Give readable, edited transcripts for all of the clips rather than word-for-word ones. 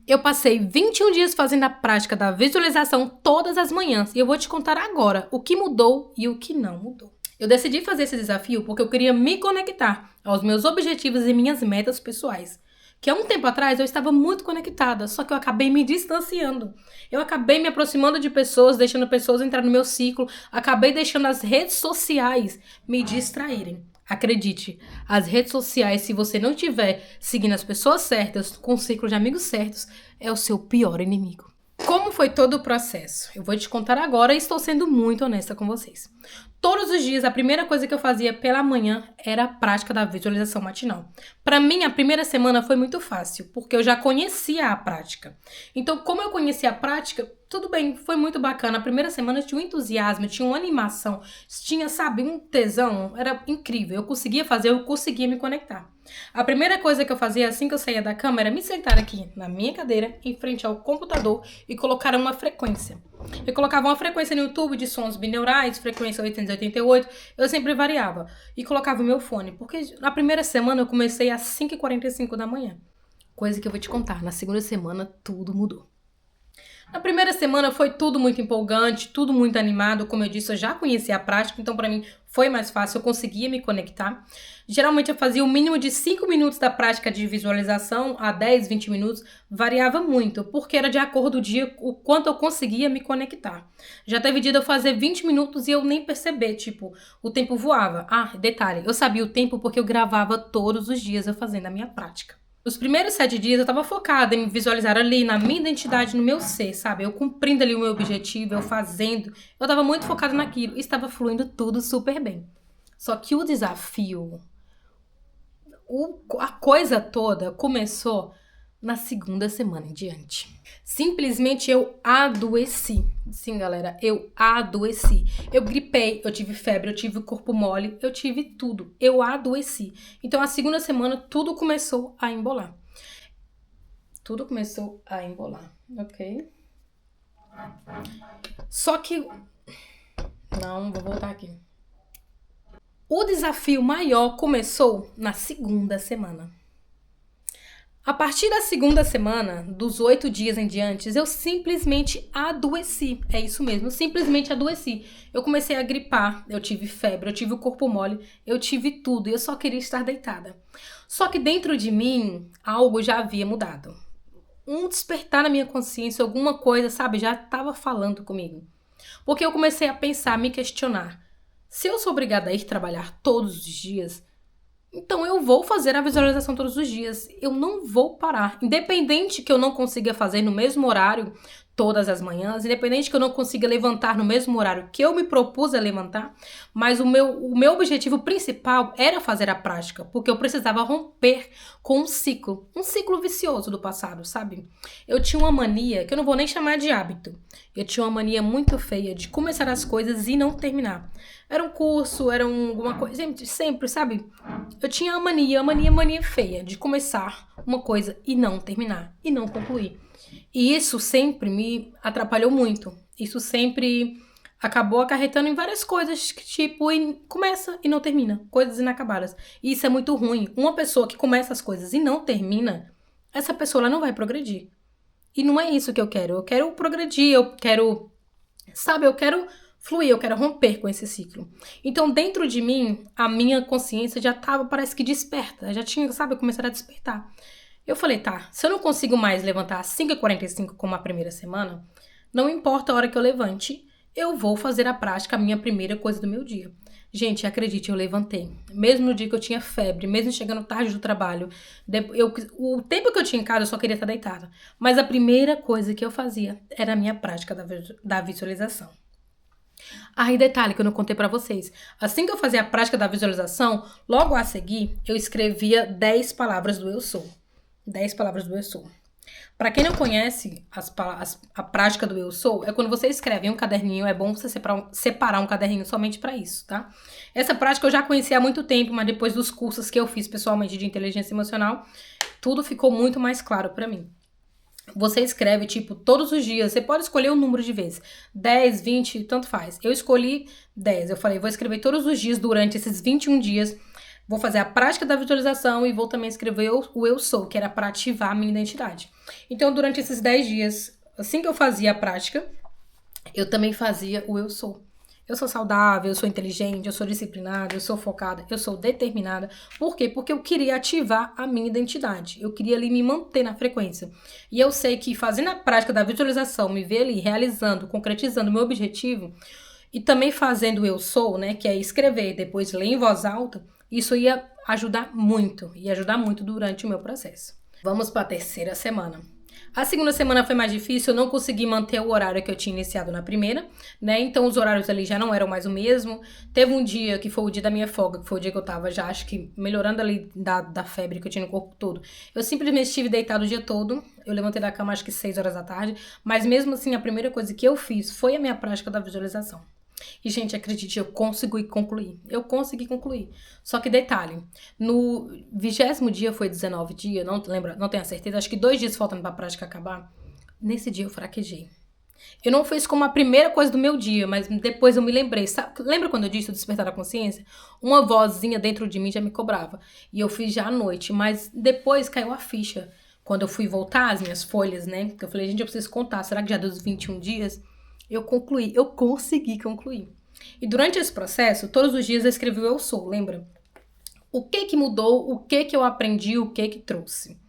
Eu passei 21 dias fazendo a prática da visualização todas as manhãs e eu vou te contar agora o que mudou e o que não mudou. Eu decidi fazer esse desafio porque eu queria me conectar aos meus objetivos e minhas metas pessoais. Que há um tempo atrás eu estava muito conectada, só que eu acabei me distanciando. Eu acabei me aproximando de pessoas, deixando pessoas entrar no meu ciclo, acabei deixando as redes sociais me distraírem. Acredite, as redes sociais, se você não estiver seguindo as pessoas certas, com o ciclo de amigos certos, é o seu pior inimigo. Como foi todo o processo? Eu vou te contar agora e estou sendo muito honesta com vocês. Todos os dias, a primeira coisa que eu fazia pela manhã era a prática da visualização matinal. Para mim, a primeira semana foi muito fácil, porque eu já conhecia a prática. Então, como eu conhecia a prática, tudo bem, foi muito bacana. A primeira semana tinha um entusiasmo, tinha uma animação, tinha, sabe, um tesão, era incrível. Eu conseguia fazer, eu conseguia me conectar. A primeira coisa que eu fazia assim que eu saía da cama era me sentar aqui na minha cadeira, em frente ao computador e colocar uma frequência. Eu colocava uma frequência no YouTube de sons binaurais, frequência 888, eu sempre variava. E colocava o meu fone, porque na primeira semana eu comecei às 5h45 da manhã. Coisa que eu vou te contar, na segunda semana tudo mudou. Na primeira semana foi tudo muito empolgante, tudo muito animado. Como eu disse, eu já conhecia a prática, então para mim foi mais fácil, eu conseguia me conectar. Geralmente eu fazia o mínimo de 5 minutos da prática de visualização a 10, 20 minutos. Variava muito, porque era de acordo com o dia, o quanto eu conseguia me conectar. Já teve dia de eu fazer 20 minutos e eu nem perceber, tipo, o tempo voava. Ah, detalhe, eu sabia o tempo porque eu gravava todos os dias eu fazendo a minha prática. Os primeiros 7 dias eu tava focada em visualizar ali na minha identidade, no meu ser, sabe? Eu cumprindo ali o meu objetivo, eu fazendo. Eu tava muito focada naquilo e estava fluindo tudo super bem. Só que o desafio, a coisa toda começou na segunda semana em diante. Simplesmente eu adoeci. Sim, galera, eu adoeci. Eu gripei, eu tive febre, eu tive corpo mole, eu tive tudo. Eu adoeci. Então, a segunda semana, tudo começou a embolar. Tudo começou a embolar, ok? Só que... Não, vou voltar aqui. O desafio maior começou na segunda semana. A partir da segunda semana, dos 8 dias em diante, eu simplesmente adoeci. É isso mesmo, eu simplesmente adoeci. Eu comecei a gripar, eu tive febre, eu tive o corpo mole, eu tive tudo e eu só queria estar deitada. Só que dentro de mim, algo já havia mudado. Um despertar na minha consciência, alguma coisa, sabe, já estava falando comigo. Porque eu comecei a pensar, a me questionar. Se eu sou obrigada a ir trabalhar todos os dias, então eu vou fazer a visualização todos os dias. Eu não vou parar. Independente que eu não consiga fazer no mesmo horário todas as manhãs, independente que eu não consiga levantar no mesmo horário que eu me propus a levantar, mas o meu objetivo principal era fazer a prática, porque eu precisava romper com um ciclo vicioso do passado, sabe? Eu tinha uma mania, que eu não vou nem chamar de hábito, eu tinha uma mania muito feia de começar as coisas e não terminar. Era um curso, era alguma coisa, sempre, sabe? Eu tinha a mania feia de começar uma coisa e não terminar, e não concluir. E isso sempre me atrapalhou muito. Isso sempre acabou acarretando em várias coisas que, tipo, começa e não termina. Coisas inacabadas. E isso é muito ruim. Uma pessoa que começa as coisas e não termina, essa pessoa ela não vai progredir. E não é isso que eu quero. Eu quero progredir, eu quero, sabe, eu quero fluir, eu quero romper com esse ciclo. Então, dentro de mim, a minha consciência já tava, parece que desperta. Já tinha, sabe, começado a despertar. Eu falei, tá, se eu não consigo mais levantar às 5h45 como a primeira semana, não importa a hora que eu levante, eu vou fazer a prática, a minha primeira coisa do meu dia. Gente, acredite, eu levantei. Mesmo no dia que eu tinha febre, mesmo chegando tarde do trabalho, o tempo que eu tinha em casa eu só queria estar deitada. Mas a primeira coisa que eu fazia era a minha prática da visualização. Aí, detalhe que eu não contei pra vocês. Assim que eu fazia a prática da visualização, logo a seguir, eu escrevia 10 palavras do Eu Sou. 10 palavras do Eu Sou. Pra quem não conhece a prática do Eu Sou, é quando você escreve em um caderninho, é bom você separar um caderninho somente pra isso, tá? Essa prática eu já conhecia há muito tempo, mas depois dos cursos que eu fiz pessoalmente de inteligência emocional, tudo ficou muito mais claro pra mim. Você escreve, tipo, todos os dias. Você pode escolher um número de vezes. 10, 20, tanto faz. Eu escolhi 10. Eu falei, vou escrever todos os dias durante esses 21 dias. Vou fazer a prática da visualização e vou também escrever o Eu Sou, que era para ativar a minha identidade. Então, durante esses 10 dias, assim que eu fazia a prática, eu também fazia o eu sou. Eu sou saudável, eu sou inteligente, eu sou disciplinada, eu sou focada, eu sou determinada. Por quê? Porque eu queria ativar a minha identidade. Eu queria ali me manter na frequência. E eu sei que fazendo a prática da visualização, me ver ali realizando, concretizando o meu objetivo, e também fazendo o eu sou, né, que é escrever, depois ler em voz alta, isso ia ajudar muito durante o meu processo. Vamos para a terceira semana. A segunda semana foi mais difícil, eu não consegui manter o horário que eu tinha iniciado na primeira, né? Então os horários ali já não eram mais o mesmo. Teve um dia que foi o dia da minha folga, que foi o dia que eu tava já, acho que melhorando ali da febre que eu tinha no corpo todo. Eu simplesmente estive deitado o dia todo. Eu levantei da cama acho que 6 horas da tarde, mas mesmo assim a primeira coisa que eu fiz foi a minha prática da visualização. E, gente, acredite, eu consegui concluir. Só que detalhe, no 20º dia, foi 19 dia, não lembro, não tenho a certeza, acho que 2 dias faltando pra prática acabar. Nesse dia eu fraquejei. Eu não fiz como a primeira coisa do meu dia, mas depois eu me lembrei. Sabe, lembra quando eu disse o despertar da consciência? Uma vozinha dentro de mim já me cobrava. E eu fiz já à noite, mas depois caiu a ficha. Quando eu fui voltar as minhas folhas, né? Porque eu falei, gente, eu preciso contar. Será que já deu os 21 dias? Eu consegui concluir. E durante esse processo, todos os dias eu escrevi o eu sou, lembra? O que mudou, o que eu aprendi, o que trouxe.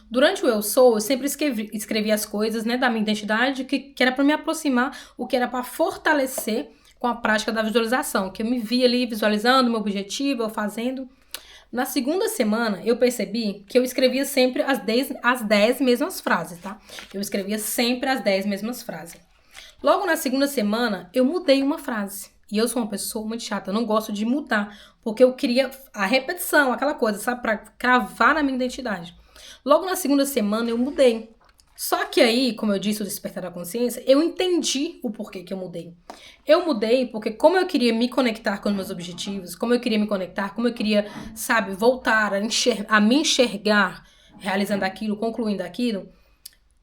Durante o eu sou, eu sempre escrevi as coisas, né, da minha identidade, que era para me aproximar, o que era para fortalecer com a prática da visualização, que eu me via ali visualizando meu objetivo, eu fazendo. Na segunda semana, eu percebi que eu escrevia sempre as 10 mesmas frases, tá? Eu escrevia sempre as 10 mesmas frases. Logo na segunda semana, eu mudei uma frase. E eu sou uma pessoa muito chata, eu não gosto de mudar, porque eu queria a repetição, aquela coisa, sabe? Pra cravar na minha identidade. Logo na segunda semana, eu mudei. Só que aí, como eu disse, o despertar da consciência, eu entendi o porquê que eu mudei. Eu mudei porque como eu queria me conectar com os meus objetivos, como eu queria me conectar, como eu queria, sabe, voltar a me enxergar realizando aquilo, concluindo aquilo,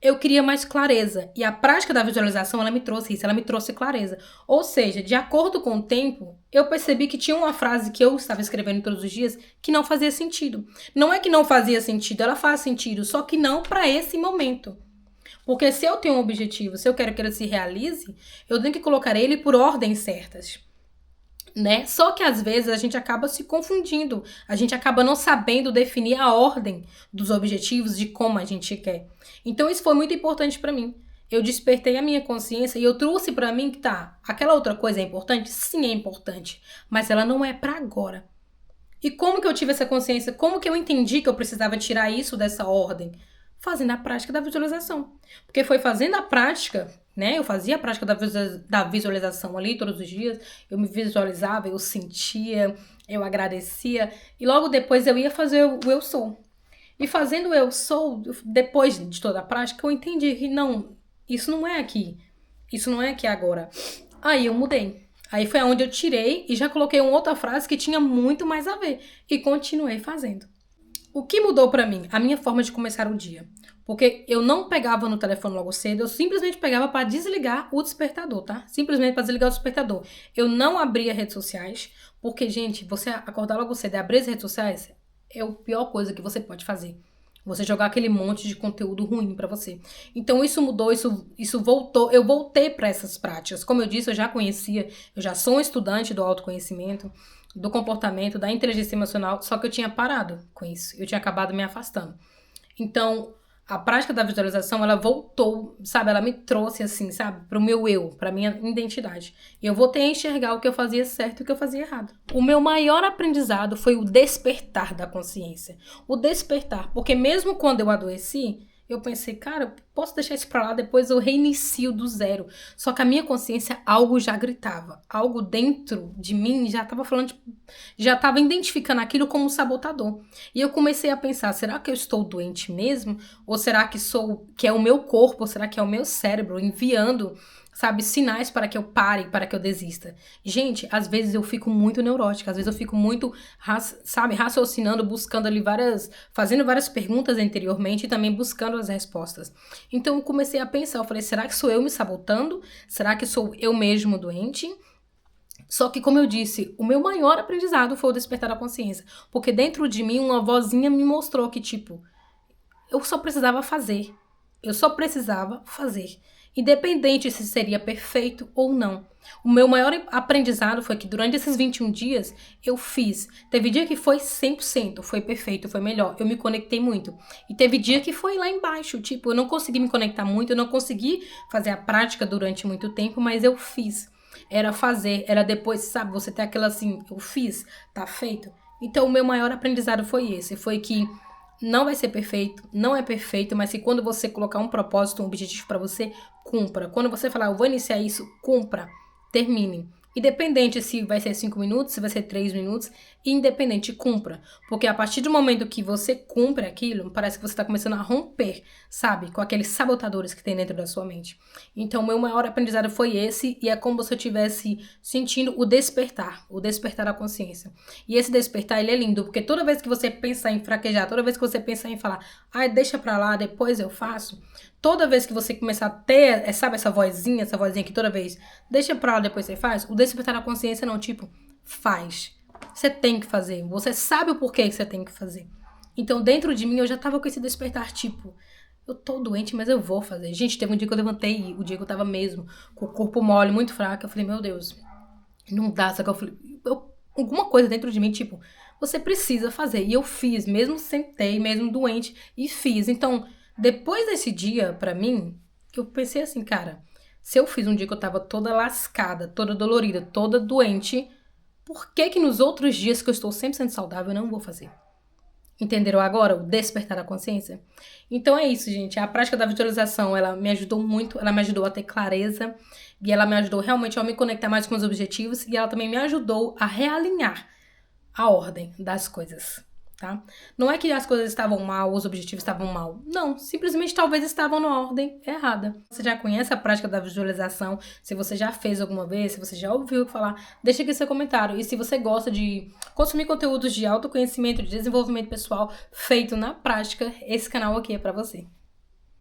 eu queria mais clareza. E a prática da visualização, ela me trouxe isso, ela me trouxe clareza. Ou seja, de acordo com o tempo, eu percebi que tinha uma frase que eu estava escrevendo todos os dias que não fazia sentido. Não é que não fazia sentido, ela faz sentido, só que não para esse momento. Porque se eu tenho um objetivo, se eu quero que ele se realize, eu tenho que colocar ele por ordens certas. Né? Só que às vezes a gente acaba se confundindo, a gente acaba não sabendo definir a ordem dos objetivos, de como a gente quer. Então isso foi muito importante pra mim. Eu despertei a minha consciência e eu trouxe pra mim que tá, aquela outra coisa é importante? Sim, é importante, mas ela não é pra agora. E como que eu tive essa consciência? Como que eu entendi que eu precisava tirar isso dessa ordem? Fazendo a prática da visualização. Porque foi fazendo a prática, né? Eu fazia a prática da visualização ali todos os dias. Eu me visualizava, eu sentia, eu agradecia. E logo depois eu ia fazer o eu sou. E fazendo o eu sou, depois de toda a prática, eu entendi que não, isso não é aqui. Isso não é aqui agora. Aí eu mudei. Aí foi onde eu tirei e já coloquei uma outra frase que tinha muito mais a ver. E continuei fazendo. O que mudou pra mim? A minha forma de começar o dia. Porque eu não pegava no telefone logo cedo, eu simplesmente pegava pra desligar o despertador, tá? Simplesmente pra desligar o despertador. Eu não abria redes sociais, porque, gente, você acordar logo cedo e abrir as redes sociais é a pior coisa que você pode fazer. Você jogar aquele monte de conteúdo ruim pra você. Então isso mudou, isso voltou. Eu voltei pra essas práticas. Como eu disse, eu já conhecia, eu já sou um estudante do autoconhecimento, do comportamento, da inteligência emocional, só que eu tinha parado com isso. Eu tinha acabado me afastando. Então, a prática da visualização, ela voltou, sabe? Ela me trouxe, assim, sabe? Pro meu eu, pra minha identidade. E eu voltei a enxergar o que eu fazia certo e o que eu fazia errado. O meu maior aprendizado foi o despertar da consciência. O despertar. Porque mesmo quando eu adoeci, eu pensei, cara, posso deixar isso pra lá, depois eu reinicio do zero. Só que a minha consciência, algo já gritava. Algo dentro de mim já tava falando, tipo, já tava identificando aquilo como um sabotador. E eu comecei a pensar, será que eu estou doente mesmo? Ou será que é o meu corpo? Ou será que é o meu cérebro enviando, sabe, sinais para que eu pare, para que eu desista? Gente, às vezes eu fico muito neurótica, às vezes eu fico muito, sabe, raciocinando, buscando ali fazendo várias perguntas anteriormente e também buscando as respostas. Então eu comecei a pensar, eu falei, será que sou eu me sabotando? Será que sou eu mesmo doente? Só que, como eu disse, o meu maior aprendizado foi o despertar da consciência. Porque dentro de mim, uma vozinha me mostrou que, tipo, eu só precisava fazer. Eu só precisava fazer, independente se seria perfeito ou não. O meu maior aprendizado foi que durante esses 21 dias eu fiz. Teve dia que foi 100%, foi perfeito, foi melhor. Eu me conectei muito. E teve dia que foi lá embaixo, tipo, eu não consegui me conectar muito, eu não consegui fazer a prática durante muito tempo, mas eu fiz. Era fazer, era depois, sabe, você ter aquela assim, eu fiz, tá feito. Então o meu maior aprendizado foi esse, foi que não vai ser perfeito, não é perfeito, mas que quando você colocar um propósito, um objetivo pra você, cumpra. Quando você falar, eu vou iniciar isso, cumpra, termine. Independente se vai ser 5 minutos, se vai ser 3 minutos, independente, cumpra. Porque a partir do momento que você cumpre aquilo, parece que você está começando a romper, sabe? Com aqueles sabotadores que tem dentro da sua mente. Então, o meu maior aprendizado foi esse, e é como se eu estivesse sentindo o despertar da consciência. E esse despertar, ele é lindo, porque toda vez que você pensar em fraquejar, toda vez que você pensar em falar, ai, deixa pra lá, depois eu faço, toda vez que você começar a ter, sabe, essa vozinha que toda vez, deixa pra lá, depois você faz, o despertar da consciência não, tipo, faz. Você tem que fazer, você sabe o porquê que você tem que fazer. Então, dentro de mim, eu já tava com esse despertar, tipo, eu tô doente, mas eu vou fazer. Gente, teve um dia que eu levantei, o dia que eu tava mesmo com o corpo mole, muito fraco, eu falei, meu Deus, não dá, só que eu falei, alguma coisa dentro de mim, tipo, você precisa fazer. E eu fiz, mesmo sentei, mesmo doente, e fiz. Então, depois desse dia, pra mim, que eu pensei assim, cara, se eu fiz um dia que eu tava toda lascada, toda dolorida, toda doente, por que que nos outros dias que eu estou sempre sendo saudável eu não vou fazer? Entenderam agora o despertar da consciência? Então é isso, gente. A prática da visualização, ela me ajudou muito, ela me ajudou a ter clareza e ela me ajudou realmente a me conectar mais com os objetivos e ela também me ajudou a realinhar a ordem das coisas, tá? Não é que as coisas estavam mal, os objetivos estavam mal. Não, simplesmente talvez estavam na ordem errada. Você já conhece a prática da visualização? Se você já fez alguma vez, se você já ouviu falar, deixa aqui seu comentário. E se você gosta de consumir conteúdos de autoconhecimento, de desenvolvimento pessoal feito na prática, esse canal aqui é pra você.